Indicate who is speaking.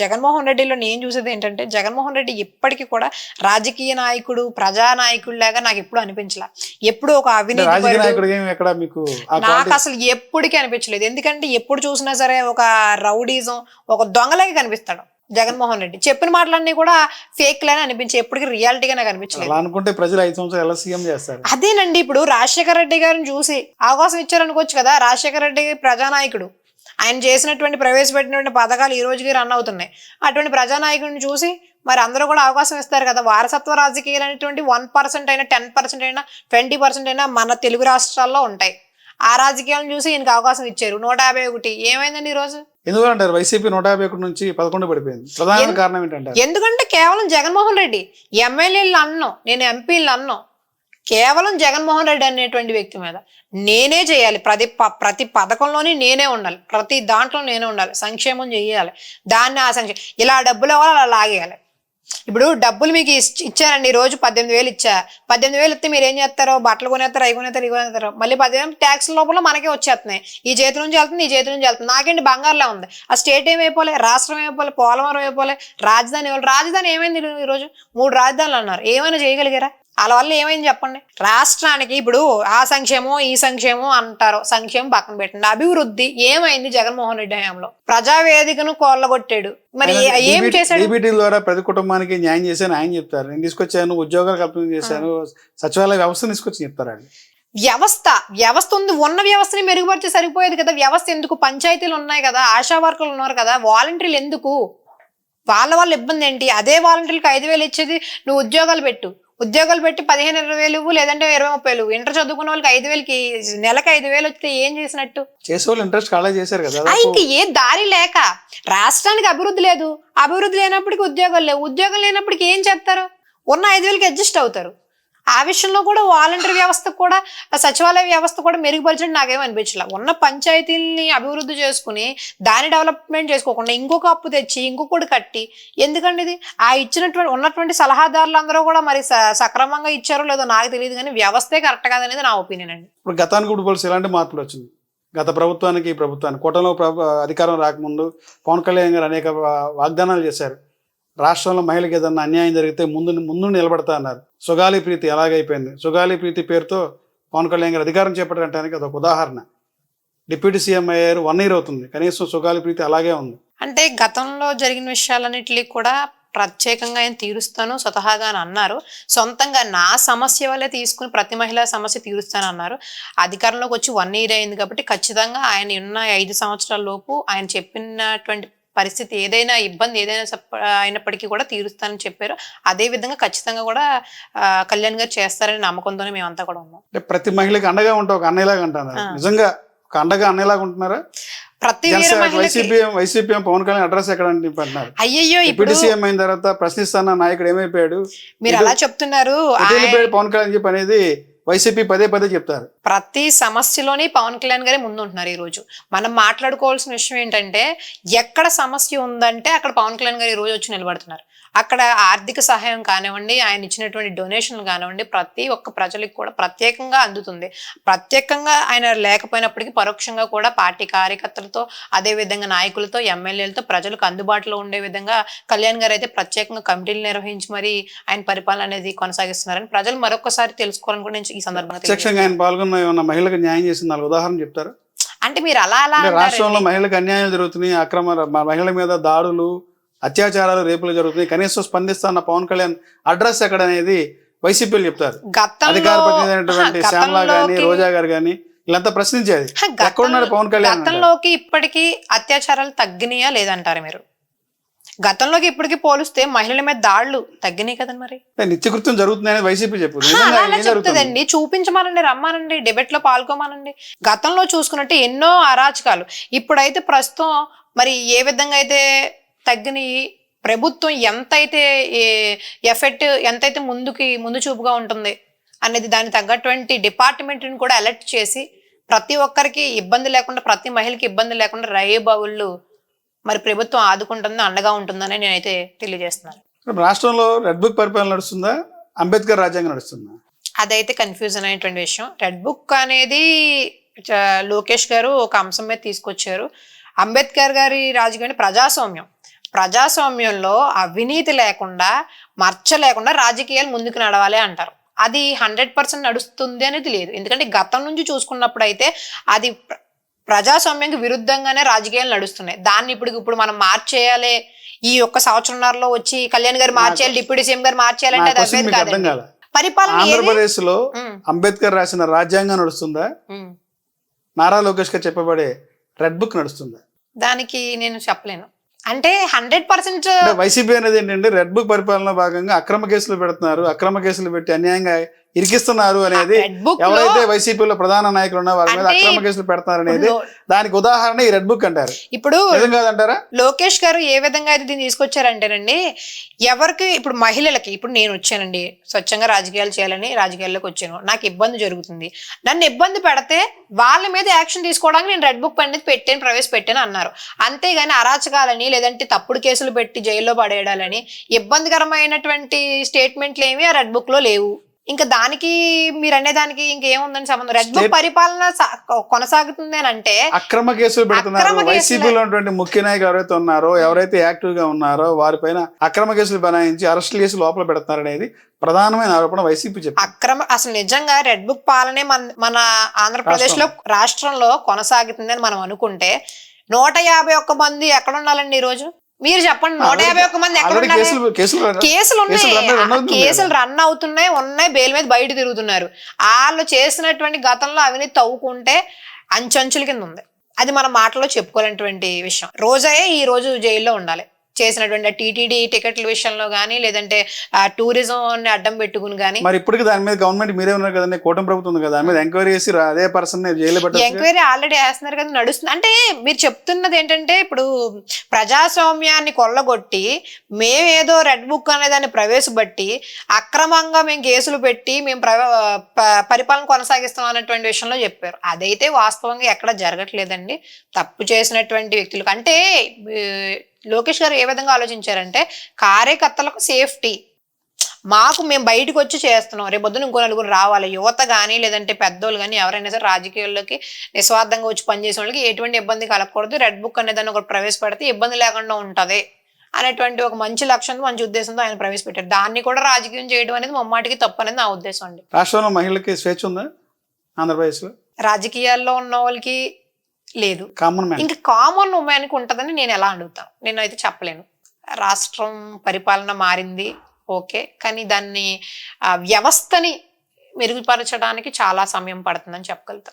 Speaker 1: జగన్మోహన్ రెడ్డిలో నేను చూసేది ఏంటంటే, జగన్మోహన్ రెడ్డి ఇప్పటికీ కూడా రాజకీయ నాయకుడు, ప్రజా నాయకుడిలాగా నాకు ఎప్పుడు అనిపించలా. ఎప్పుడు ఒక అవినీతి
Speaker 2: రాజకీయ నాయకుడిగా ఎక్కడ మీకు
Speaker 1: నాకు అసలు ఎప్పటికీ అనిపించలేదు. ఎందుకంటే ఎప్పుడు చూసినా సరే ఒక రౌడీజం, ఒక దొంగలాగా కనిపిస్తాడు జగన్మోహన్ రెడ్డి. చెప్పిన మాటలన్నీ కూడా ఫేక్ లానే అనిపించి ఎప్పటికీ రియాలిటీగా నాకు అనిపించలేదు.
Speaker 2: అలా అనుకుంటే ప్రజలు 5 సంవత్సరాలు ఎలా సీఎం చేస్తారు?
Speaker 1: అదేనండి, ఇప్పుడు రాజశేఖర రెడ్డి గారిని చూసి అవకాశం ఇచ్చారనుకోవచ్చు కదా. రాజశేఖర రెడ్డి ప్రజానాయకుడు, ఆయన చేసినటువంటి ప్రవేశపెట్టినటువంటి పథకాలు ఈ రోజుకి రన్ అవుతున్నాయి. అటువంటి ప్రజానాయకుడిని చూసి మరి అందరూ కూడా అవకాశం ఇస్తారు కదా. వారసత్వ రాజకీయాలు అనేటువంటి 1% అయినా 10% అయినా 20% అయినా మన తెలుగు రాష్ట్రాల్లో ఉంటాయి. ఆ రాజకీయాలను చూసి ఈయనకి అవకాశం ఇచ్చారు. 151 ఏమైందండి ఈ రోజు?
Speaker 2: ఎందుకంటారు వైసీపీ 151 నుంచి 11 పడిపోయింది? ప్రధాన కారణం ఏంటంటే,
Speaker 1: ఎందుకంటే కేవలం జగన్మోహన్ రెడ్డి. ఎమ్మెల్యేలు అన్నో, నేను ఎంపీలు అన్నో, కేవలం జగన్మోహన్ రెడ్డి అనేటువంటి వ్యక్తి మీద నేనే చేయాలి. ప్రతి పథకంలోని నేనే ఉండాలి, ప్రతి దాంట్లో నేనే ఉండాలి, సంక్షేమం చేయాలి. దాన్ని ఆ సంక్షేమం ఇలా డబ్బులు ఇవ్వాలి, అలా లాగేయాలి. ఇప్పుడు డబ్బులు మీకు ఇచ్చారండి, రోజు 18,000 ఇచ్చా. 18,000 ఇస్తే మీరు ఏం చేస్తారు? బట్టలు కొనేస్తారు, అవి కొనేస్తారు, ఇవి కొనేస్తారు. మళ్ళీ 10,000 ట్యాక్స్ లోపల మనకే వచ్చేస్తున్నాయి. ఈ చేతి నుంచి వెళ్తుంది, ఈ చేతి నుంచి వెళ్తుంది. నాకేంటి బంగారులో ఉంది. ఆ స్టేట్ ఏమైపోలే, రాష్ట్రం అయిపోలే, పోలవరం అయిపోలే, రాజధాని ఏమైంది? ఈరోజు 3 రాజధానులు అన్నారు. ఏమైనా చేయగలిగారా? వాళ్ళ వల్ల ఏమైంది చెప్పండి? రాష్ట్రానికి ఇప్పుడు ఆ సంక్షేమం, ఈ సంక్షేమం అంటారు. సంక్షేమం పక్కన పెట్టండి, అభివృద్ధి ఏమైంది జగన్మోహన్ రెడ్డి హయాంలో? ప్రజావేదికను కొల్లగొట్టాడు. మరి ఏం చేశాడు?
Speaker 2: డీబీటీ ద్వారా ప్రతి కుటుంబానికి న్యాయం చేశాను ఆయన చెప్తారు. నేను తీసుకొచ్చాను, ఉద్యోగాలు కల్పన చేశాను, సచివాలయ వ్యవస్థ తీసుకొచ్చి చెప్తారండి.
Speaker 1: వ్యవస్థ ఉంది, ఉన్న వ్యవస్థని మెరుగుపరిచి సరిపోయేది కదా. వ్యవస్థ ఎందుకు? పంచాయతీలు ఉన్నాయి కదా, ఆశా వర్కర్లు ఉన్నారు కదా, వాలంటీర్లు ఎందుకు? వాళ్ళ ఇబ్బంది ఏంటి? అదే వాలంటీర్లకు 5,000 ఇచ్చేది నువ్వు ఉద్యోగాలు పెట్టి 15,000-20,000 లేదంటే 20-30,000. ఇంటర్ చదువుకున్న వాళ్ళకి 5,000కి నెలకి 5,000 వస్తే ఏం చేసినట్టు?
Speaker 2: చేసేవాళ్ళు ఇంట్రెస్ట్ కాలే చేశారు కదా.
Speaker 1: ఇంక ఏ దారి లేక రాష్ట్రానికి అభివృద్ధి లేదు. అభివృద్ధి లేనప్పటికీ ఉద్యోగాలు లేవు. ఉద్యోగాలు లేనప్పటికీ ఏం చేస్తారు? ఉన్న 5,000కి అడ్జస్ట్ అవుతారు. ఆ విషయంలో కూడా వాలంటీర్ వ్యవస్థ కూడా, సచివాలయ వ్యవస్థ కూడా మెరుగుపరచడం నాకేమో అనిపించలే. ఉన్న పంచాయతీల్ని అభివృద్ధి చేసుకుని దాన్ని డెవలప్మెంట్ చేసుకోకుండా ఇంకొక అప్పు తెచ్చి ఇంకొకటి కట్టి ఎందుకండి ఇది? ఆ ఉన్నటువంటి సలహాదారులు అందరూ కూడా మరి సక్రమంగా ఇచ్చారో లేదో నాకు తెలియదు, కానీ వ్యవస్థే కరెక్ట్ కాదనేది నా ఒపీనియన్ అండి.
Speaker 2: ఇప్పుడు గతానికి కూడా పోల్సి ఎలాంటి మార్పులు వచ్చింది? గత ప్రభుత్వానికి ఈ ప్రభుత్వానికి, కూటమిలో అధికారం రాకముందు పవన్ కళ్యాణ్ గారు అనేక వాగ్దానాలు చేశారు. రాష్ట్రంలో మహిళకి ఏదన్నా అన్యాయం జరిగితే ముందు నిలబడతా అన్నారు. సుగాలి ప్రీతి ఎలాగైపోయింది? సుగాలి ప్రీతి పేరుతో పవన్ కళ్యాణ్ గారు అధికారం చేపట్టడానికి అదొక ఉదాహరణ. డిప్యూటీ సీఎం అయ్యారు, 1 year అవుతుంది, కనీసం సుగాలి ప్రీతి అలాగే ఉంది.
Speaker 1: అంటే గతంలో జరిగిన విషయాలన్నిటికీ కూడా ప్రత్యేకంగా ఆయన తీరుస్తాను స్వతహాగా అని అన్నారు. సొంతంగా నా సమస్య వల్లే తీసుకుని ప్రతి మహిళా సమస్య తీరుస్తాను అన్నారు. అధికారంలోకి వచ్చి 1 year అయింది కాబట్టి ఖచ్చితంగా ఆయన ఉన్న 5 సంవత్సరాల లోపు ఆయన చెప్పినటువంటి పరిస్థితి ఏదైనా ఇబ్బంది ఏదైనా అయినప్పటికీ కూడా తీరుస్తానని చెప్పారు. అదే విధంగా ఖచ్చితంగా కూడా కళ్యాణ్ గారు చేస్తారని నమ్మకంతోనే మేమంతా కూడా ఉన్నాం.
Speaker 2: ప్రతి మహిళకి అండగా ఉంటా ఒక అన్నయ్యలాగా అంటున్నారు. నిజంగా ఒక అండగా అన్నయ్యలాగా ఉంటున్నారా?
Speaker 1: ప్రతి
Speaker 2: వైసీపీ పవన్ కళ్యాణ్ అడ్రస్ ఎక్కడ అంటున్నారు?
Speaker 1: అయ్యో,
Speaker 2: ఇప్పుడు సీఎం అయిన తర్వాత ప్రశ్నిస్తాన నాయకుడు ఏమైపోయాడు?
Speaker 1: మీరు అలా చెప్తున్నారు.
Speaker 2: పవన్ కళ్యాణ్ చెప్పి అనేది వైసీపీ పదే చెప్తారు.
Speaker 1: ప్రతి సమస్యలోని పవన్ కళ్యాణ్ గారే ముందు ఉంటున్నారు. ఈ రోజు మనం మాట్లాడుకోవాల్సిన విషయం ఏంటంటే, ఎక్కడ సమస్య ఉందంటే అక్కడ పవన్ కళ్యాణ్ గారు ఈ రోజు వచ్చి నిలబడుతున్నారు. అక్కడ ఆర్థిక సహాయం కానివ్వండి, ఆయన ఇచ్చినటువంటి డొనేషన్లు కానివ్వండి, ప్రతి ఒక్క ప్రజలకు కూడా ప్రత్యేకంగా అందుతుంది. ప్రత్యేకంగా ఆయన లేకపోయినప్పటికీ పరోక్షంగా కూడా పార్టీ కార్యకర్తలతో, అదే విధంగా నాయకులతో, ఎమ్మెల్యేలతో ప్రజలకు అందుబాటులో ఉండే విధంగా కళ్యాణ్ గారు అయితే ప్రత్యేకంగా కమిటీలు నిర్వహించి మరి ఆయన పరిపాలన అనేది కొనసాగిస్తున్నారని ప్రజలు మరొకసారి తెలుసుకోవాలని కూడా నేను ఈ సందర్భంగా
Speaker 2: ఆయన పాల్గొన్న మహిళలకు న్యాయం చేసిన 4 ఉదాహరణ చెప్తారు.
Speaker 1: అంటే మీరు అలా
Speaker 2: రాష్ట్రంలో మహిళలకు అన్యాయం జరుగుతున్నాయి, మహిళల మీద దాడులు, అత్యాచారాలు, రేపులు జరుగుతున్నాయి, కనీసం స్పందిస్తున్న పవన్ కళ్యాణ్ అడ్రస్ ఎక్కడ అనేది వైసీపీలు చెప్తారు. అధికార ప్రతినిధి శ్యామలా గానీ, రోజా గారు గానీ వీళ్ళంతా ప్రశ్నించేది ఎక్కడున్నాడు పవన్ కళ్యాణ్?
Speaker 1: గతంలోకి ఇప్పటికీ అత్యాచారాలు తగ్గినాయా లేదంటారు మీరు? గతంలోకి ఇప్పటికి పోలిస్తే మహిళల మీద దాడులు తగ్గినాయి కదండి. మరి
Speaker 2: నిత్యకృత్యం జరుగుతుందని వైసీపీ
Speaker 1: చెప్తుందండి. చూపించమనండి, రమ్మానండి, డిబేట్ లో పాల్గొమానండి. గతంలో చూసుకున్నట్టు ఎన్నో అరాచకాలు. ఇప్పుడైతే ప్రస్తుతం మరి ఏ విధంగా అయితే తగ్గిన ప్రభుత్వం ఎంతైతే ఎఫెక్ట్ ఎంతైతే ముందు చూపుగా ఉంటుంది అనేది దానికి తగ్గటువంటి డిపార్ట్మెంట్ని కూడా అలర్ట్ చేసి ప్రతి ఒక్కరికి ఇబ్బంది లేకుండా, ప్రతి మహిళకి ఇబ్బంది లేకుండా రైబావుళ్ళు మరి ప్రభుత్వం ఆదుకుంటుంది, అండగా ఉంటుందని నేనైతే తెలియజేస్తున్నాను.
Speaker 2: రాష్ట్రంలో రెడ్ బుక్ పరిపాలన నడుస్తుందా, అంబేద్కర్ రాజ్యాంగం నడుస్తుందా?
Speaker 1: అదైతే కన్ఫ్యూజన్ అయినటువంటి విషయం. రెడ్ బుక్ అనేది లోకేష్ గారు ఒక అంశం మీద తీసుకొచ్చారు. అంబేద్కర్ గారి రాజకీయం ప్రజాస్వామ్యం. ప్రజాస్వామ్యంలో అవినీతి లేకుండా మచ్చ లేకుండా రాజకీయాలు ముందుకు నడవాలి అంటారు. అది 100% నడుస్తుంది అనేది లేదు. ఎందుకంటే గతం నుంచి చూసుకున్నప్పుడు అయితే అది ప్రజాస్వామ్యానికి విరుద్ధంగానే రాజకీయాలు నడుస్తున్నాయి. దాన్ని ఇప్పుడు మనం మార్చేయాలి, ఈ ఒక్క సంవత్సరంన్నరలో వచ్చి కళ్యాణ్ గారు మార్చేయాలి, డిప్యూటీ సీఎం గారు మార్చేయాలంటే అది అవ్వేది
Speaker 2: అర్థం
Speaker 1: కాదండి.
Speaker 2: కాలే.
Speaker 1: పరిపాలన ఏది?
Speaker 2: ఆంధ్రప్రదేశ్ లో
Speaker 1: ఉమ్,
Speaker 2: అంబేద్కర్ రాసిన రాజ్యాంగం నడుస్తుందా,
Speaker 1: ఉమ్.
Speaker 2: నారా లోకేష్ గారు చెప్పబడే రెడ్ బుక్ నడుస్తుందా?
Speaker 1: దానికి నేను చెప్పలేను. అంటే 100%
Speaker 2: అంటే వైసీపీ అనేది ఏంటంటే రెడ్ బుక్ పరిపాలన భాగంగా అక్రమ కేసులు పెడుతున్నారు, అక్రమ కేసులు పెట్టి అన్యాయంగా ఇరికిస్తున్నారు అనేది
Speaker 1: రెడ్ బుక్ లో
Speaker 2: ఎవరైతే వైసీపీలో ప్రధాన నాయకులు ఉన్న వారి మీద
Speaker 1: అంటే
Speaker 2: అక్రమ కేసులు పెడతారు అనేది
Speaker 1: ఇప్పుడు
Speaker 2: దానికి ఉదాహరణ ఈ రెడ్ బుక్ అంటారు.
Speaker 1: ఇప్పుడు
Speaker 2: నిజం కాదంటారా?
Speaker 1: లోకేష్ గారు ఏ విధంగా అయితే దీన్ని తీసుకొచ్చారంటేనండి, ఎవరికి ఇప్పుడు మహిళలకి, ఇప్పుడు నేను వచ్చానండి స్వచ్ఛంగా రాజకీయాలు చేయాలని రాజకీయాల్లోకి వచ్చాను, నాకు ఇబ్బంది జరుగుతుంది, నన్ను ఇబ్బంది పెడితే వాళ్ళ మీద యాక్షన్ తీసుకోవడానికి నేను రెడ్ బుక్ అనేది ప్రవేశపెట్టాను అన్నారు. అంతేగాని అరాచకాలని లేదంటే తప్పుడు కేసులు పెట్టి జైల్లో పడేయడాలని ఇబ్బందికరమైనటువంటి స్టేట్మెంట్లు ఏమి ఆ రెడ్ బుక్ లో లేవు. ఇంకా దానికి మీరు అనేదానికి ఇంకేముందని సంబంధం. రెడ్ బుక్ పరిపాలన కొనసాగుతుంది అని అంటే
Speaker 2: అక్రమ కేసులు పెడుతున్నారు.
Speaker 1: అక్రమ కేసులు-
Speaker 2: వైసీపీలో ఉన్నటువంటి ముఖ్య నాయకులు ఎవరైతే ఉన్నారో, ఎవరైతే యాక్టివ్ గా ఉన్నారో వారిపైన అక్రమ కేసులు బనాయించి అరెస్టులు చేసి లోపల పెడతారు అనేది ప్రధానమైన ఆరోపణ వైసీపీ చెప్పింది.
Speaker 1: అసలు నిజంగా రెడ్ బుక్ పాలనే మన ఆంధ్రప్రదేశ్ లో రాష్ట్రంలో కొనసాగుతుంది అని మనం అనుకుంటే 151 మంది ఎక్కడ ఉండాలండి ఈ రోజు? మీరు చెప్పండి, 151 మంది ఎక్కడ
Speaker 2: ఆల్రెడీ
Speaker 1: ఉండాలి? కేసులు కేసులు రన్ అవుతున్నాయి, బెయిల్ మీద బయట తిరుగుతున్నారు. వాళ్ళు చేసినటువంటి గతంలో అవినీతి తవ్వుకుంటే అంచెంచుల కింద ఉంది. అది మన మాటలో చెప్పుకోలేనటువంటి విషయం. రోజాయే ఈ రోజు జైల్లో ఉండాలి. చేసినటువంటి టీటీడీ టికెట్ల విషయంలో కానీ లేదంటే టూరిజం అడ్డం పెట్టుకుని కానీ.
Speaker 2: మరి ఇప్పటికి దాని మీద గవర్నమెంట్ మీరే ఉన్నారు కదండి, కూటమి ప్రభుత్వం ఉంది కదా, దాని మీద ఎంక్వైరీ చేసి అదే పర్సన్ జైలు పెట్టారు.
Speaker 1: ఎంక్వైరీ ఆల్రెడీ వేస్తున్నారు కదా, నడుస్తుంది. అంటే మీరు చెప్తున్నది ఏంటంటే ఇప్పుడు ప్రజాస్వామ్యాన్ని కొల్లగొట్టి మేమేదో రెడ్ బుక్ అనే దాన్ని ప్రవేశపెట్టి అక్రమంగా మేము కేసులు పెట్టి మేము పరిపాలన కొనసాగిస్తాం అన్నటువంటి విషయంలో చెప్పారు. అదైతే వాస్తవంగా ఎక్కడ జరగట్లేదండి. తప్పు చేసినటువంటి వ్యక్తులకు అంటే లోకేష్ గారు ఏ విధంగా ఆలోచించారంటే కార్యకర్తలకు సేఫ్టీ, మేము బయటకు వచ్చి చేస్తున్నాం, రేపు పొద్దున ఇంకో నలుగురు రావాలి, యువత కానీ లేదంటే పెద్దోళ్ళు కానీ ఎవరైనా సరే రాజకీయాల్లోకి నిస్వార్థంగా వచ్చి పనిచేసే వాళ్ళకి ఎటువంటి ఇబ్బంది కలగకూడదు, రెడ్ బుక్ అనేదాన్ని ఒకటి ప్రవేశపెడితే ఇబ్బంది లేకుండా ఉంటది అనేటువంటి ఒక మంచి లక్ష్యంతో మంచి ఉద్దేశంతో ఆయన ప్రవేశపెట్టారు. దాన్ని కూడా రాజకీయం చేయడం అనేది ముమ్మాటికి తప్పు అనేది నా ఉద్దేశం అండి.
Speaker 2: రాష్ట్రంలో మహిళలకి స్వేచ్ఛ ఉందా ఆంధ్రప్రదేశ్ లో?
Speaker 1: రాజకీయాల్లో ఉన్న వాళ్ళకి లేదు,
Speaker 2: కామన్ మ్యాన్
Speaker 1: ఇంకా కామన్ ఉమెన్కి ఉంటుందని నేను ఎలా అడుగుతాను? నేను అయితే చెప్పలేను. రాష్ట్రం పరిపాలన మారింది ఓకే, కానీ దాన్ని వ్యవస్థని మెరుగుపరచడానికి చాలా సమయం పడుతుందని చెప్పగలుగుతాను.